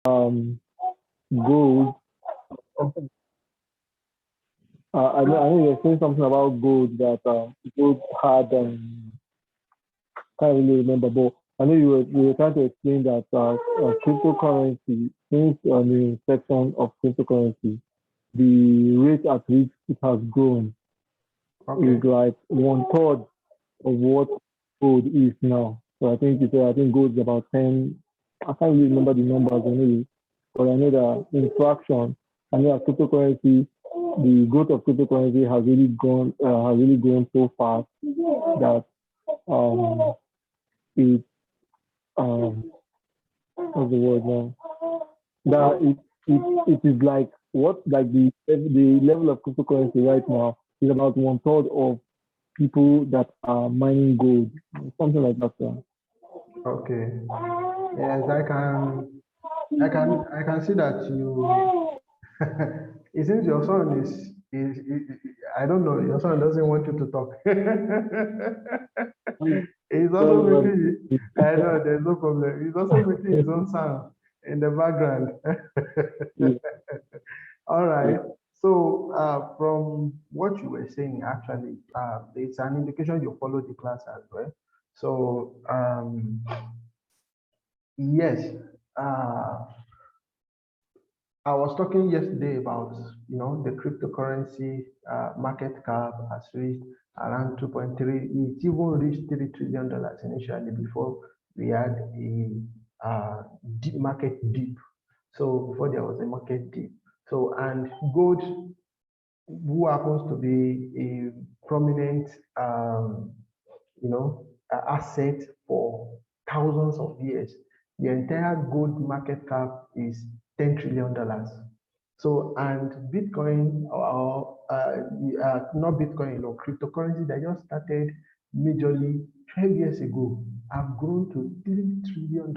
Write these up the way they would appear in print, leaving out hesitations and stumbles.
um gold. I know you're saying something about gold that gold had can't really remember, but I know you were trying to explain that cryptocurrency, since the inception of cryptocurrency, the rate at which it has grown is Okay. like one third of what gold is now. So I think gold is about 10. I can't really remember the numbers anyway, but I know that in fraction, I know that cryptocurrency, the growth of cryptocurrency has really grown so fast that um it what's the word now? That it is like the level of cryptocurrency right now is about one third of people that are mining gold, something like that. Okay. Yes, I can see that you. It seems your son is I don't know. Your son doesn't want you to talk. He's also Sorry, making. I know there's no problem. He's also making his own sound in the background. man. All right. So, from what you were saying, actually, it's an indication you follow the class as well. So, yes, uh, I was talking yesterday about, the cryptocurrency market cap has reached around 2.3. It even reached $3 trillion initially before we had a deep market dip. So before there was a market dip. So and gold, who happens to be a prominent, asset for thousands of years. The entire gold market cap is $10 trillion. So, and Bitcoin or not Bitcoin, cryptocurrency that just started majorly 12 years ago have grown to $3 trillion.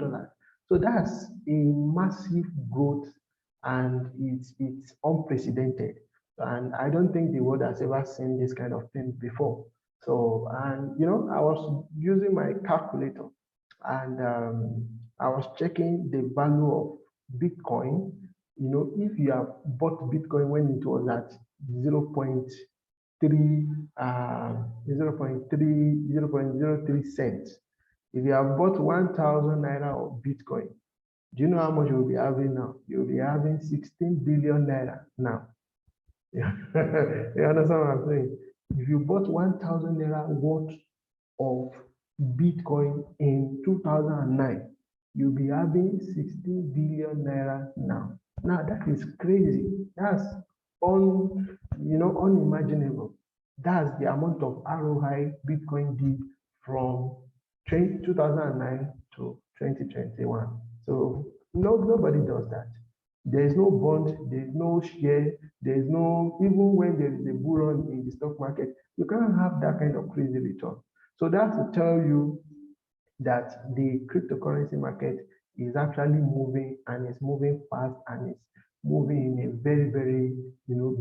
So that's a massive growth, and it's unprecedented. And I don't think the world has ever seen this kind of thing before. So, and I was using my calculator, and I was checking the value of Bitcoin. If you have bought Bitcoin when it was at 0.3, 0.3 cents, if you have bought 1,000 naira of Bitcoin, do you know how much you'll be having now? You'll be having 16 billion naira now. Yeah. You understand what I'm saying? If you bought 1,000 naira worth of Bitcoin in 2009, you'll be having 16 billion naira now. Now that is crazy. That's unimaginable. That's the amount of ROI Bitcoin did from 2009 to 2021. So nobody does that. There is no bond, there is no share, there is no, even when there is a bull run in the stock market, you can't have that kind of crazy return. So that's to tell you that the cryptocurrency market is actually moving, and it's moving fast, and it's moving in a very, very,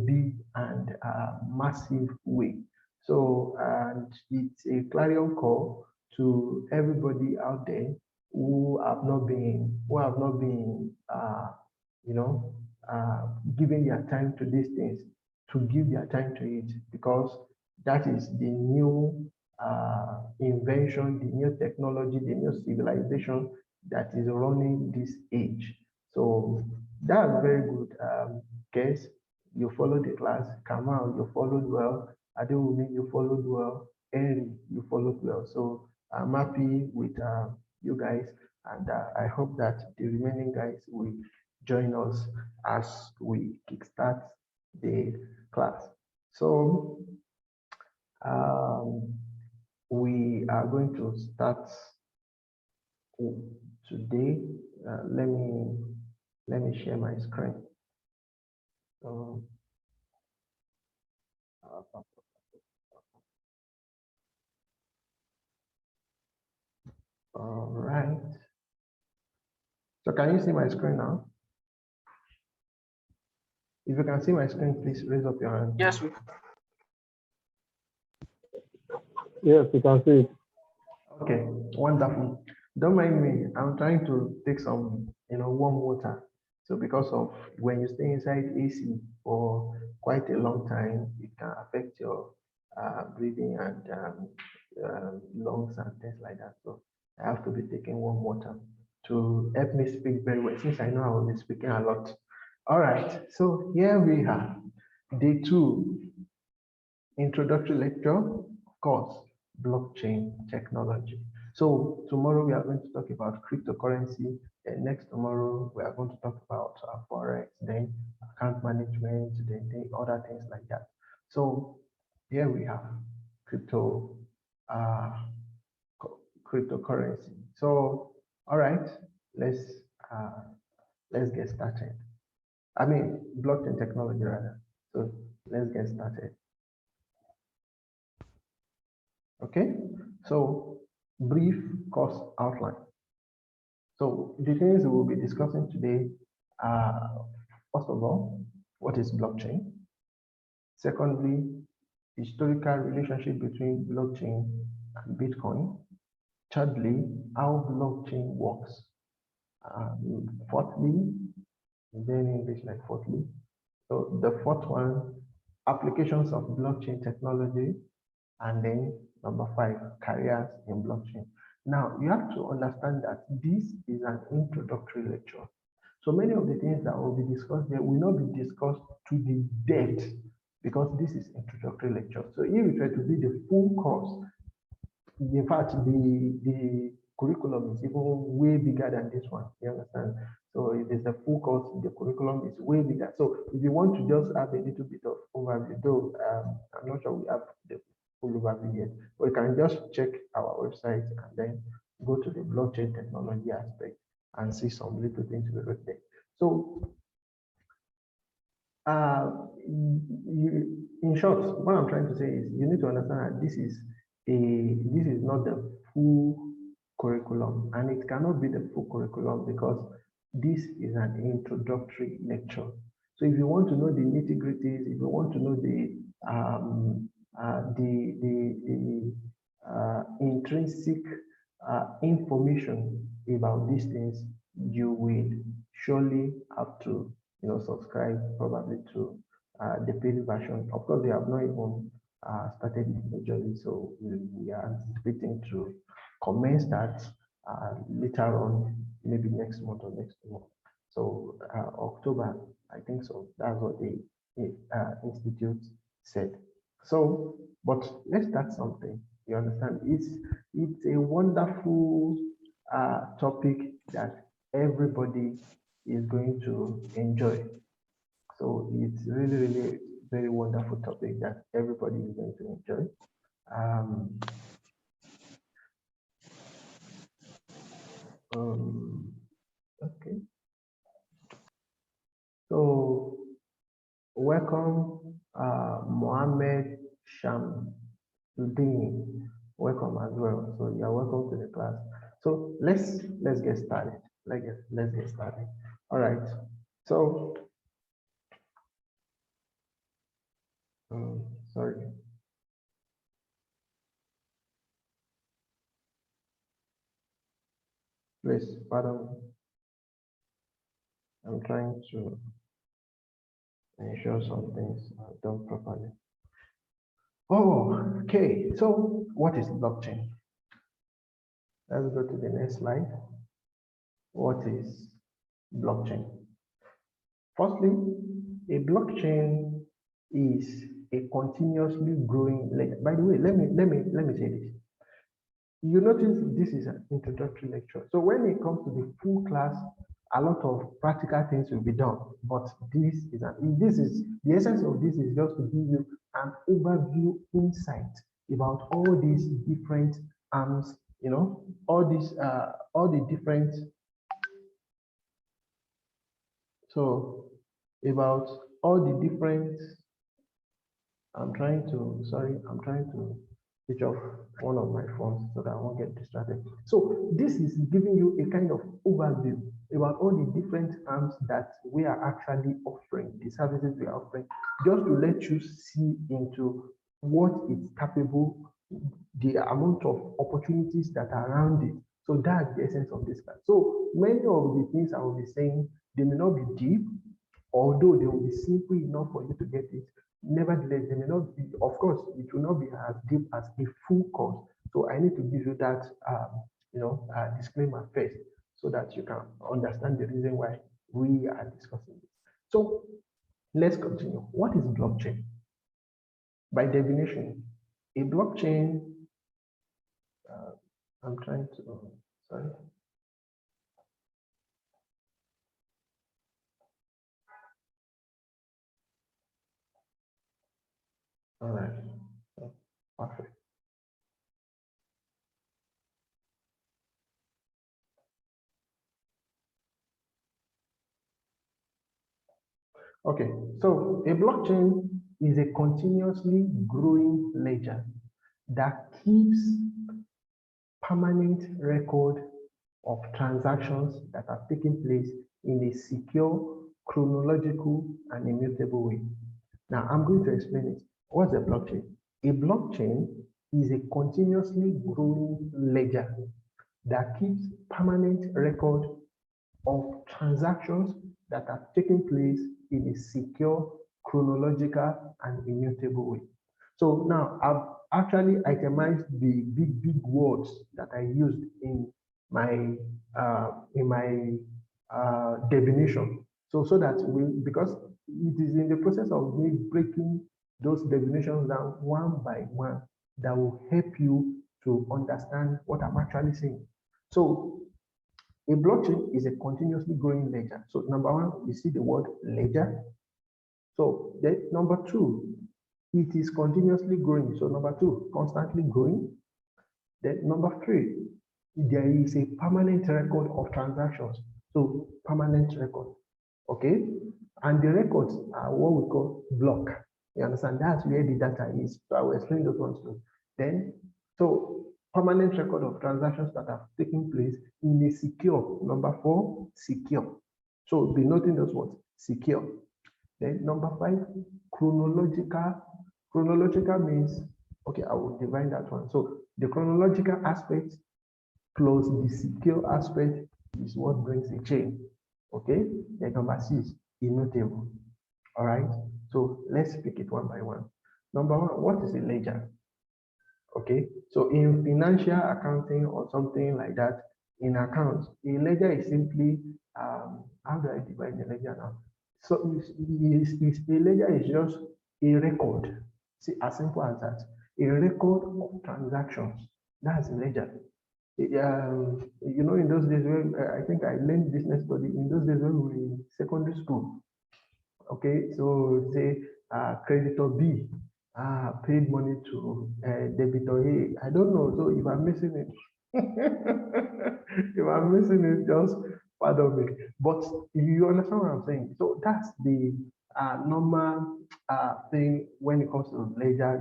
big and massive way. So, and it's a clarion call to everybody out there who have not been, you know, giving their time to these things, to give their time to it, because that is the new invention, the new technology, the new civilization that is running this age. So that's very good. Guess you followed the class. Kamal, you followed well. Adewumi, you followed well. Henry, you followed well. So I'm happy with you guys, and I hope that the remaining guys will join us as we kickstart the class. So um, we are going to start today. Let me share my screen. So, all right. So can you see my screen now? If you can see my screen, please raise up your hand. Yes, Yes, you can see it. Okay, wonderful. Don't mind me. I'm trying to take some, warm water. So because of when you stay inside AC for quite a long time, it can affect your breathing and lungs and things like that. So I have to be taking warm water to help me speak very well, since I know I will be speaking a lot. All right, so here we are, day 2, introductory lecture, of course, blockchain technology. So tomorrow we are going to talk about cryptocurrency, and next tomorrow we are going to talk about forex, then account management, then other things like that. So here we have uh, cryptocurrency. So all right, let's get started. I mean blockchain technology rather. So let's get started. Okay, so brief course outline. So the things we will be discussing today are, first of all, what is blockchain? Secondly, historical relationship between blockchain and Bitcoin. Thirdly, how blockchain works. Fourthly, is there in English like fourthly? So the fourth one, applications of blockchain technology. And then number 5, careers in blockchain. Now, you have to understand that this is an introductory lecture. So many of the things that will be discussed there will not be discussed to the depth because this is introductory lecture. So if you try to be the full course, in fact, the curriculum is even way bigger than this one. You understand? So if it's a full course, the curriculum is way bigger. So if you want to just have a little bit of overview, though I'm not sure we have the full overview yet, but you can just check our website and then go to the blockchain technology aspect and see some little things we wrote there. So in short, what I'm trying to say is you need to understand that this is not the full curriculum, and it cannot be the full curriculum because this is an introductory lecture. So if you want to know the nitty-gritties, if you want to know the intrinsic information about these things, you will surely have to subscribe probably to the paid version. Of course, they have not even started majorly, so we are anticipating to commence that later on, maybe next month or next month. So October, I think so. That's what the institute said. So, but let's start something. You understand? It's a wonderful topic that everybody is going to enjoy. So it's really, really very wonderful topic that everybody is going to enjoy. Okay. So welcome, Mohammed Shamsuddin. Welcome as well. So you're welcome to the class. So let's get started. Let's get started. All right. So sorry. Please, pardon me. I'm trying to ensure some things are done properly. Oh, okay. So what is blockchain? Let's go to the next slide. What is blockchain? Firstly, a blockchain is a continuously growing. By the way, let me say this. You notice this is an introductory lecture. So when it comes to the full class, a lot of practical things will be done. But this is the essence of this is just to give you an overview insight about all these different arms, all the different. So about all the different. I'm trying to switch off one of my phones so that I won't get distracted. So this is giving you a kind of overview about all the different arms that we are actually offering, the services we are offering, just to let you see into what it's capable, the amount of opportunities that are around it. So that's the essence of this class. So many of the things I will be saying They may not be deep, although they will be simple enough for you to get it. Nevertheless, they may not be, of course, it will not be as deep as a full course. So I need to give you that, disclaimer first, so that you can understand the reason why we are discussing this. So let's continue. What is blockchain? By definition, a blockchain, I'm trying to, sorry. All right, perfect. Okay, so a blockchain is a continuously growing ledger that keeps permanent record of transactions that have taken place in a secure, chronological, and immutable way. Now, I'm going to explain it. What's a blockchain? A blockchain is a continuously growing ledger that keeps permanent record of transactions that have taken place in a secure, chronological, and immutable way. So now I've actually itemized the big words that I used in my definition. So that because it is in the process of me breaking those definitions down one by one that will help you to understand what I'm actually saying. So a blockchain is a continuously growing ledger. So number one, you see the word ledger. So then number two, it is continuously growing. So number two, constantly growing. Then number three, there is a permanent record of transactions. So permanent record, okay? And the records are what we call block. You understand? That's where the data is. So I will explain those ones too. Then, so permanent record of transactions that have taken place in a secure. Number four, secure. So be noting those words, secure. Then number five, chronological. Chronological means, okay, I will divide that one. So the chronological aspect plus the secure aspect is what brings the chain. Okay, then number six, immutable. All right, so let's pick it one by one. Number one, what is a ledger? Okay, so in financial accounting or something like that, in accounts, a ledger is simply, how do I divide the ledger now? So a ledger is just a record. See, as simple as that. A record of transactions. That's a ledger. In those days when I think I learned business study, in those days when we were in secondary school. Okay, so say creditor B paid money to debitor A. I don't know, so if I'm missing it, if I'm missing it, just pardon me. But you understand what I'm saying. So that's the normal thing when it comes to ledger.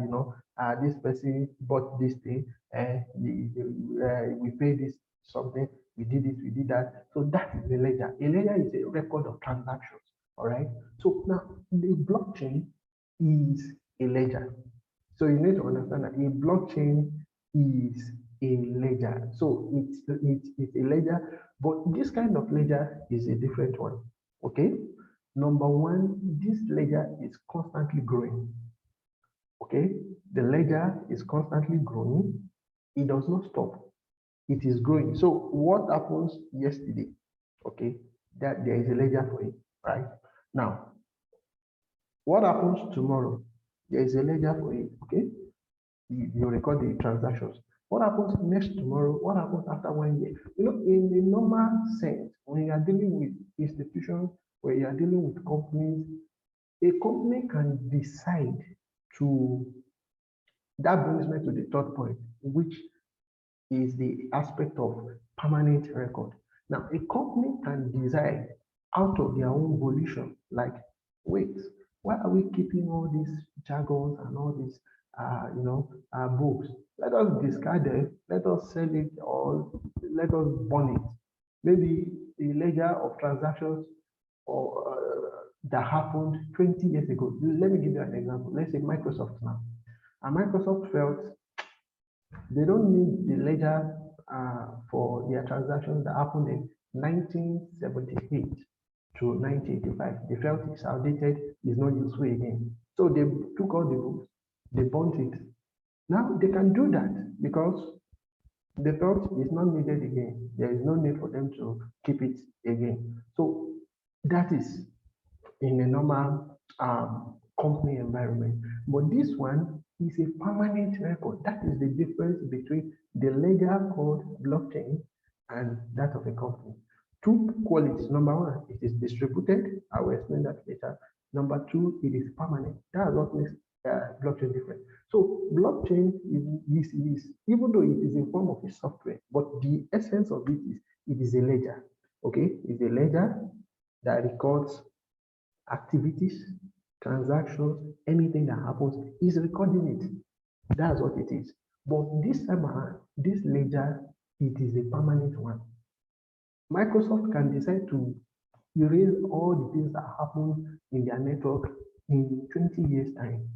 This person bought this thing, and we paid this something. We did it, we did that. So that is the ledger. A ledger is a record of transactions. All right. So now the blockchain is a ledger. So you need to understand that a blockchain is a ledger. So it's a ledger, but this kind of ledger is a different one. Okay. Number one, this ledger is constantly growing. Okay. The ledger is constantly growing. It does not stop. It is growing. So what happens yesterday? Okay. That there is a ledger for it, right? Now, what happens tomorrow? There is a ledger for it, okay? You record the transactions. What happens next tomorrow? What happens after 1 year? In the normal sense, when you are dealing with institutions, when you are dealing with companies, a company can decide to, that brings me to the third point, which is the aspect of permanent record. Now, a company can decide out of their own volition, like, wait, why are we keeping all these jargons and all these, books? Let us discard them, let us sell it, or let us burn it. Maybe a ledger of transactions or that happened 20 years ago. Let me give you an example. Let's say Microsoft now. And Microsoft felt they don't need the ledger for their transactions that happened in 1978 to 1985. They felt it's outdated, it's not useful again. So they took all the books, they burnt it. Now they can do that because they felt it's not needed again. There is no need for them to keep it again. So that is in a normal company environment. But this one is a permanent record. That is the difference between the ledger called blockchain and that of a company. Two qualities. Number one, it is distributed. I will explain that later. Number two, it is permanent. That's what makes blockchain different. So blockchain is, even though it is in form of a software, but the essence of it is a ledger. Okay, it's a ledger that records activities, transactions, anything that happens is recording it. That's what it is. But this time around, this ledger, it is a permanent one. Microsoft can decide to erase all the things that happened in their network in 20 years time,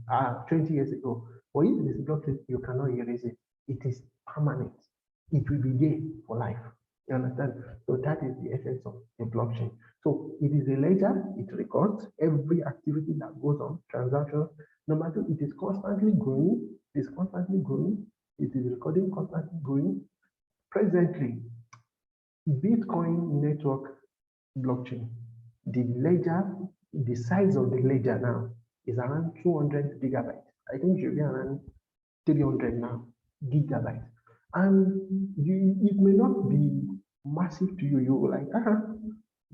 20 years ago. But if it is blockchain, you cannot erase it. It is permanent. It will be there for life. You understand? So that is the essence of the blockchain. So it is a ledger, it records every activity that goes on, transactions. Number two, it is constantly growing, it is constantly growing, it is recording, constantly growing. Presently, Bitcoin network blockchain, the ledger, the size of the ledger now is around 200 gigabytes. I think it should be around 300 now, gigabytes. And it may not be massive to you. You're like,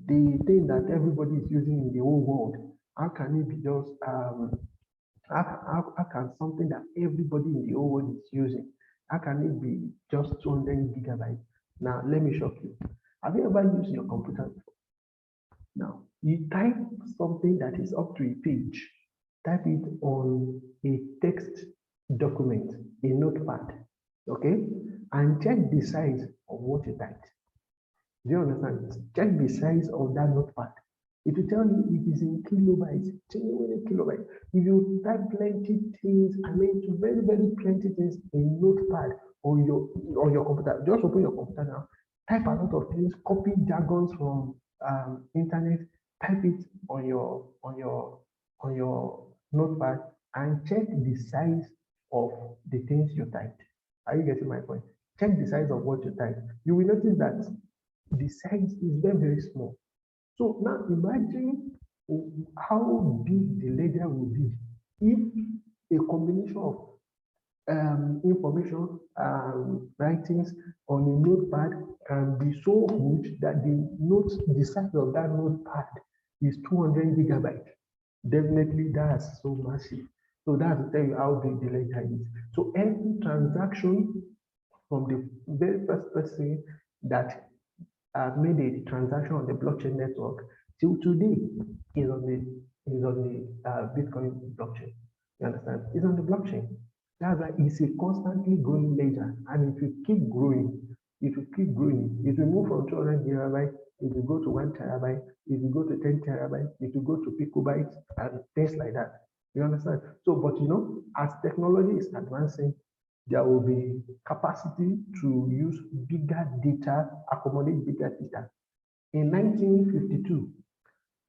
the thing that everybody is using in the whole world, how can it be just, how can something that everybody in the whole world is using, how can it be just 200 gigabytes? Now, let me shock you. Have you ever used your computer before? Now, you type something that is up to a page, type it on a text document, a notepad, okay? And check the size of what you typed. Do you understand? Check the size of that notepad. It will tell you it is in kilobytes, genuine kilobytes. If you type plenty things, I mean, very, very plenty things in notepad on your computer, just open your computer now, type a lot of things, copy jargons from internet, type it on your notepad, and check the size of the things you typed. Are you getting my point? Check the size of what you typed. You will notice that the size is very, very small. So now imagine how big the ledger will be if a combination of information writings on a notepad can be so huge that the size of that notepad is 200 gigabytes. Definitely that's so massive. So that's to tell you how big the ledger is. So every transaction from the very first person that made a transaction on the blockchain network till today is on the Bitcoin blockchain. You understand? It's on the blockchain. That's why it's a constantly growing ledger, and it will keep growing. It will keep growing. It will move from 200 gigabytes. It will go to 1 terabyte. It will go to 10 terabytes. It will go to picobytes and things like that. You understand? So, but as technology is advancing, there will be capacity to use bigger data, accommodate bigger data. In 1952,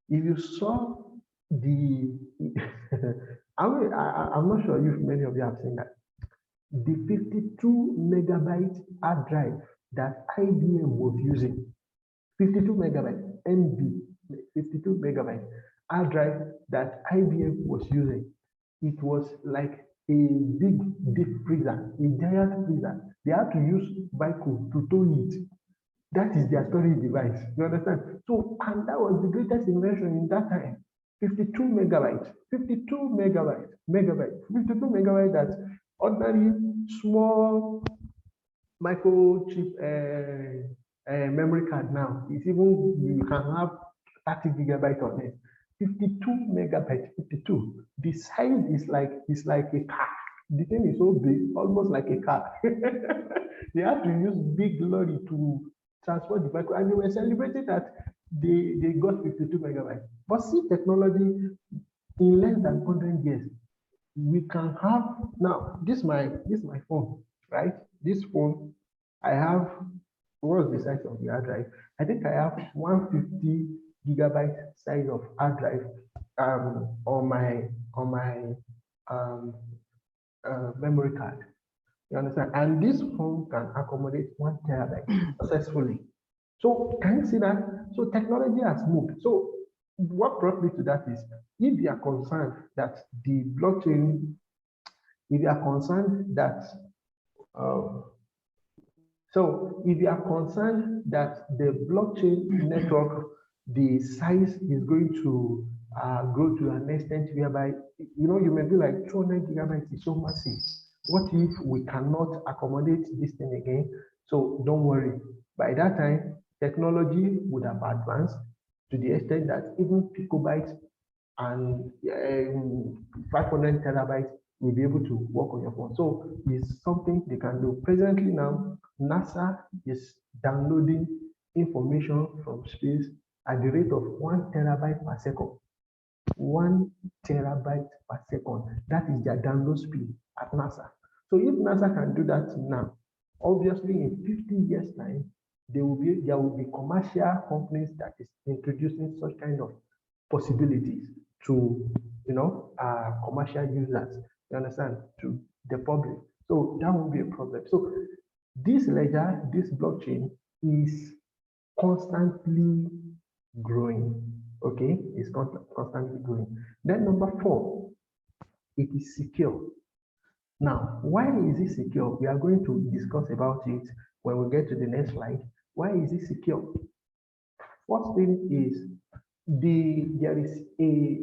if you saw the, I'm not sure if many of you have seen that, the 52 megabyte hard drive that IBM was using, 52 megabyte MB, 52 megabyte hard drive that IBM was using, it was like a big deep freezer, a giant freezer. They had to use Biko to tow it. That is their storage device. You understand? So, and that was the greatest invention in that time. 52 megabytes, 52 megabytes, 52 megabytes that ordinary small microchip memory card now. It's even, you can have 30 gigabytes on it. 52 megabytes, 52. The size is like a car. The thing is so big, almost like a car. They had to use big lorry to transport the vehicle, and they were celebrating that they got 52 megabytes. But see, technology in less than 100 years, we can have now. This is my phone, right? This phone, I have, what's the size of the hard drive? I think I have 150 gigabyte size of hard drive on my um, memory card. You understand? And this phone can accommodate 1 terabyte successfully. So can you see that? So technology has moved. So what brought me to that is if you are concerned that the blockchain, if you are concerned that uh, so if you are concerned that the blockchain network, the size is going to grow to an extent whereby, you may be like 200 gigabytes is so massive. What if we cannot accommodate this thing again? So don't worry. By that time, technology would have advanced to the extent that even picobytes and 500 terabytes will be able to work on your phone. So it's something they can do. Presently now, NASA is downloading information from space at the rate of 1 terabyte per second. 1 terabyte per second. That is their download speed at NASA. So if NASA can do that now, obviously in 50 years' time, there will be commercial companies that is introducing such kind of possibilities to commercial users. You understand? To the public. So that won't be a problem. So this ledger, this blockchain is constantly growing. Okay, it's constantly growing. Then number 4, it is secure. Now, why is it secure? We are going to discuss about it when we get to the next slide. Why is it secure? First thing is there is a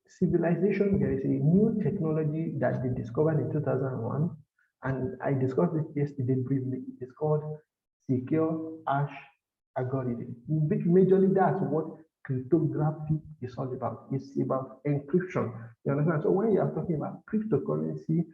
civilization, there is a new technology that they discovered in 2001, and I discussed it yesterday briefly. It's called secure hash algorithm. Majorly, that's what cryptography is all about. It's about encryption. You understand? So when you are talking about cryptocurrency,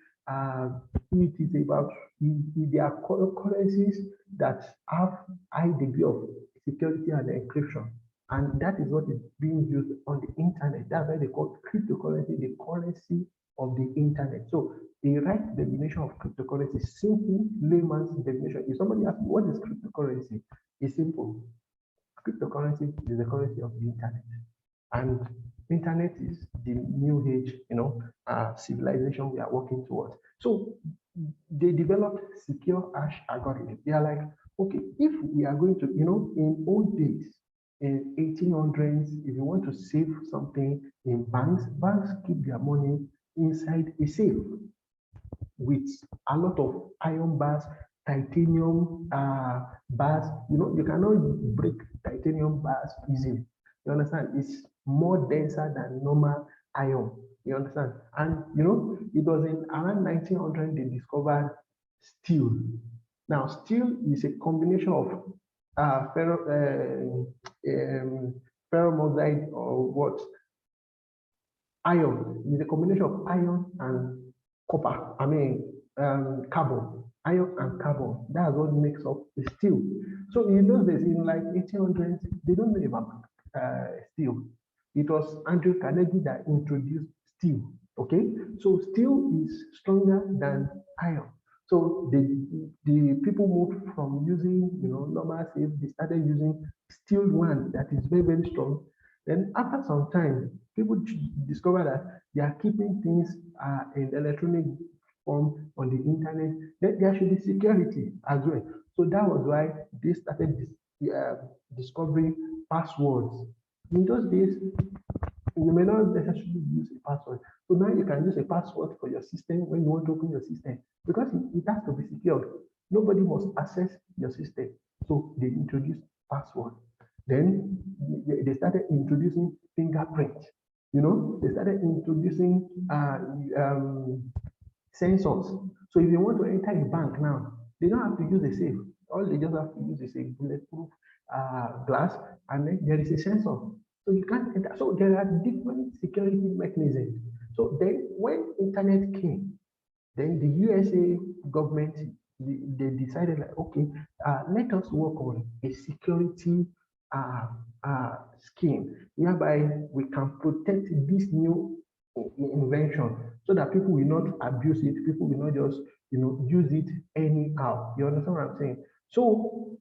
it is about there are currencies that have high degree of security and encryption. And that is what is being used on the internet. That's why they call cryptocurrency the currency of the internet. So the right definition of cryptocurrency, simple layman's definition. If somebody asks me what is cryptocurrency, it's simple. Cryptocurrency is the currency of the internet. And internet is the new age, civilization we are working towards. So they developed secure hash algorithm. They are like, okay, if we are going to, in old days, in 1800s, if you want to save something in banks keep their money inside a safe with a lot of iron bars, titanium bars. You cannot break titanium bars easily. You understand? It's more denser than normal iron. You understand? And it was in around 1900 they discovered steel. Now, steel is a combination of ferromosite or what? Iron. It's a combination of iron and copper. Carbon. Iron and carbon. That's what makes up the steel. So in those days, in like 1800s, they don't know about steel. It was Andrew Carnegie that introduced steel. Okay, so steel is stronger than iron. So the people moved from using normal safe, they started using steel one that is very, very strong. Then after some time, people discover that they are keeping things in electronic form on the internet. Then there should be security as well. So that was why they started discovering passwords. In those days, you may not necessarily use a password. So now you can use a password for your system when you want to open your system because it has to be secured. Nobody must access your system. So they introduced password. Then they started introducing fingerprint. They started introducing sensors. So if you want to enter a bank now, they don't have to use a safe. All they just have to use is a bulletproof glass, and then there is a sensor. So you can't enter. So there are different security mechanisms. So then when internet came, then the USA government, they decided like, okay, let us work on a security scheme whereby we can protect this new invention so that people will not abuse it, people will not just use it anyhow. You understand what I'm saying? So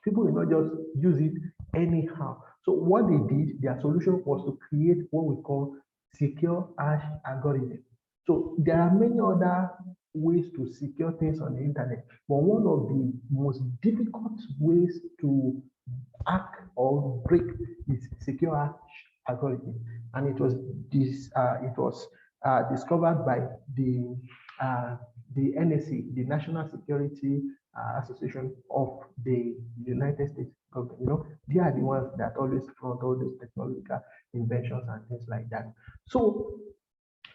people will not just use it anyhow. So what they did, their solution was to create what we call secure hash algorithm. So there are many other ways to secure things on the internet, but one of the most difficult ways to hack or break is secure hash algorithm, and it was discovered by the NSA, the National Security Association of the United States government. You know, they are the ones that always front all those technological inventions and things like that. So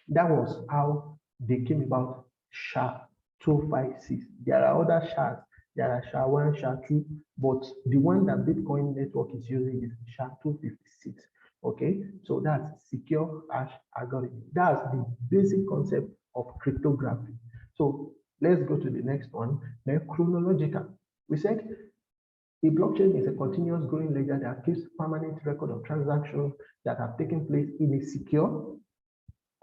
that was how they came about SHA-256. There are other SHAs. There are SHA-1, SHA-2, but the one that Bitcoin network is using is SHA-256. Okay, so that's secure hash algorithm. That's the basic concept of cryptography. So let's go to the next one. Then chronological. We said a blockchain is a continuous growing ledger that keeps permanent record of transactions that have taken place in a secure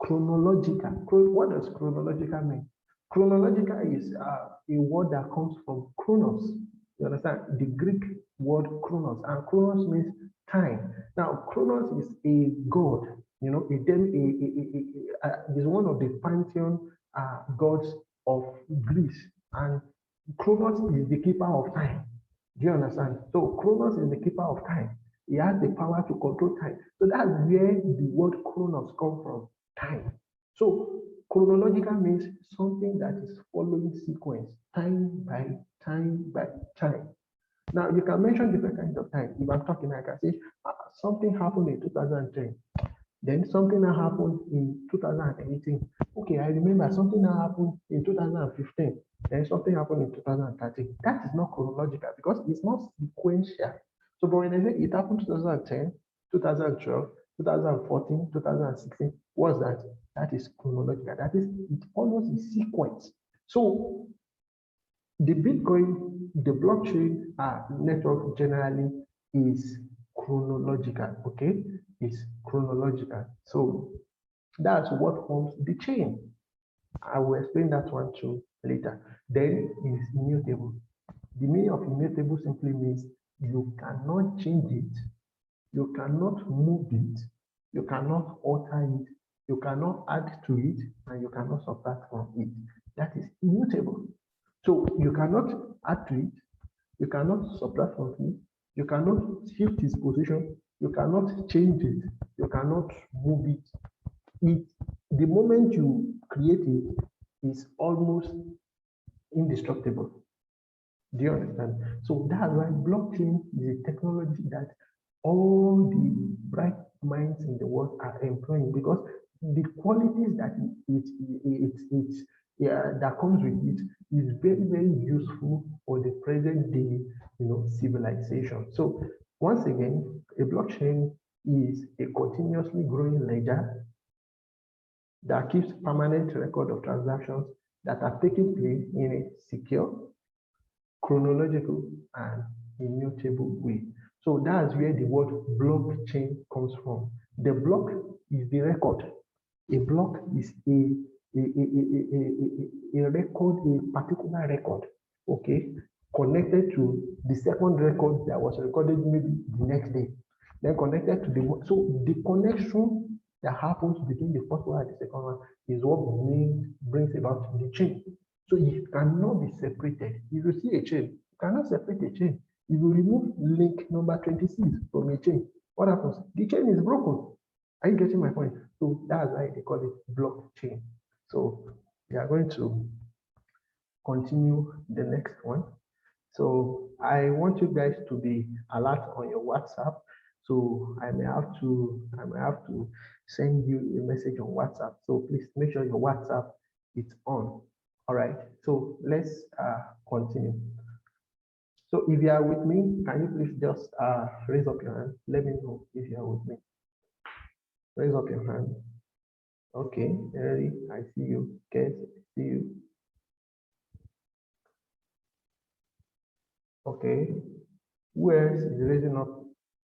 chronological. What does chronological mean? Chronological is a word that comes from chronos. You understand? The Greek word chronos, and chronos means time. Now, chronos is a god. You know, is one of the pantheon gods of Greece, and Chronos is the keeper of time. Do you understand? So Chronos is the keeper of time. He has the power to control time. So that's where the word Chronos comes from, time. So chronological means something that is following sequence, time by time by time. Now you can mention different kinds of time. If I'm talking, I can say something happened in 2010. Then something that happened in 2018. Okay, I remember something that happened in 2015. Then something happened in 2013. That is not chronological because it's not sequential. So, but when I say it happened 2010, 2012, 2014, 2016, what's that? That is chronological. That is, it follows a sequence. So, the Bitcoin, the blockchain network generally is chronological, okay? Is chronological. So that's what forms the chain. I will explain that one too later. Then is immutable. The meaning of immutable simply means you cannot change it, you cannot move it, you cannot alter it, you cannot add to it, and you cannot subtract from it. That is immutable. So you cannot add to it, you cannot subtract from it, you cannot shift its position, you cannot change it, you cannot move it. The moment you create it is almost indestructible. Do you understand? So that's why blockchain is a technology that all the bright minds in the world are employing, because the qualities that that comes with it is very, very useful for the present day, civilization. So once again, a blockchain is a continuously growing ledger that keeps permanent record of transactions that are taking place in a secure, chronological, and immutable way. So that's where the word blockchain comes from. The block is the record. A block is a record, a particular record, okay, connected to the second record that was recorded maybe the next day. Then connected to so the connection that happens between the first one and the second one is what brings about the chain. So it cannot be separated. If you see a chain, you cannot separate a chain. If you remove link number 26 from a chain, what happens? The chain is broken. Are you getting my point? So that's why they call it blockchain. So we are going to continue the next one. So I want you guys to be alert on your WhatsApp. So I may have to send you a message on WhatsApp. So please make sure your WhatsApp is on. All right. So let's continue. So if you are with me, can you please just raise up your hand? Let me know if you are with me. Raise up your hand. Okay, Harry, I see you. Kes, I see you. Okay. Who else is raising up?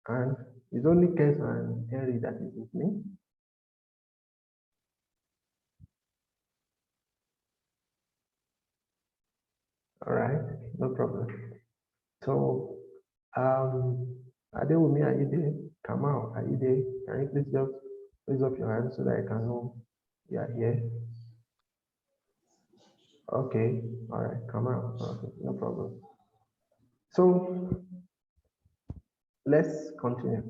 And it's only Kes and Harry that is with me. All right, no problem. So Adewumi, are you there? Kamal, are you there? Can you please just raise up your hand so that I can know you are here? Okay, all right, Kamal. Okay, no problem. So let's continue.